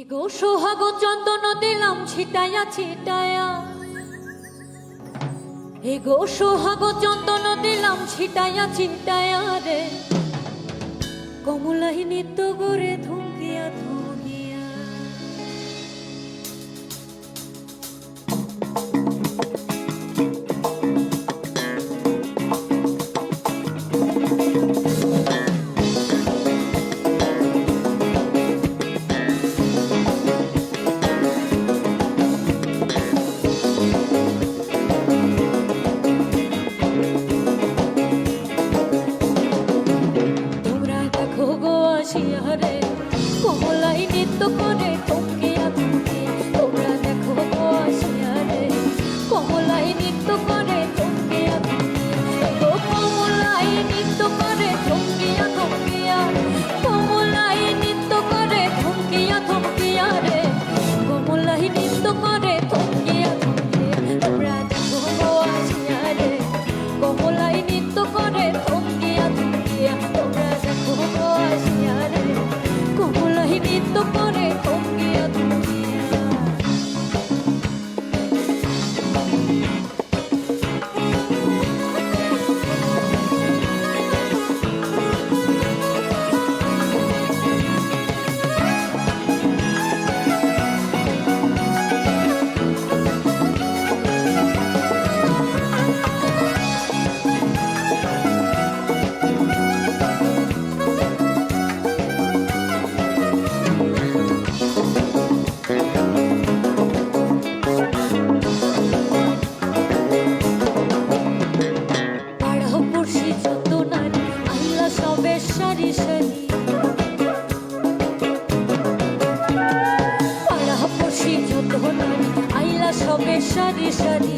এগো সোহাগ চন্দন দিলাম ছিটায়া ছিটায়া, এগো সোহাগ চন্দন দিলাম ছিটায়া ছিটায়া রে, কমলাই নিত্য করে ধুমকিয়া ধুমকিয়া। রে কমলাই নৃত্য করে থমকিয়া থমকিয়া, তোমরা দেখো গো আসিয়া রে কমলাই নৃত্য করে থমকিয়া থমকিয়া, গো কমলাই নৃত্য করে থমকিয়া থমকিয়া, কমলাই নৃত্য করে থমকিয়া থমকিয়া রে, কমলাই নৃত্য করে থমকিয়া থমকিয়া, তোমরা দেখো গো আসিয়া রে কমলাই নৃত্য করে থমকিয়া থমকিয়া, তোমরা দেখো গো আসিয়া রে কমলাই নৃত্য করে থমকিয়া থমকিয়া। সারি সারি পাড়া পড়শি যত নারী আইলা সবে সারি সারি,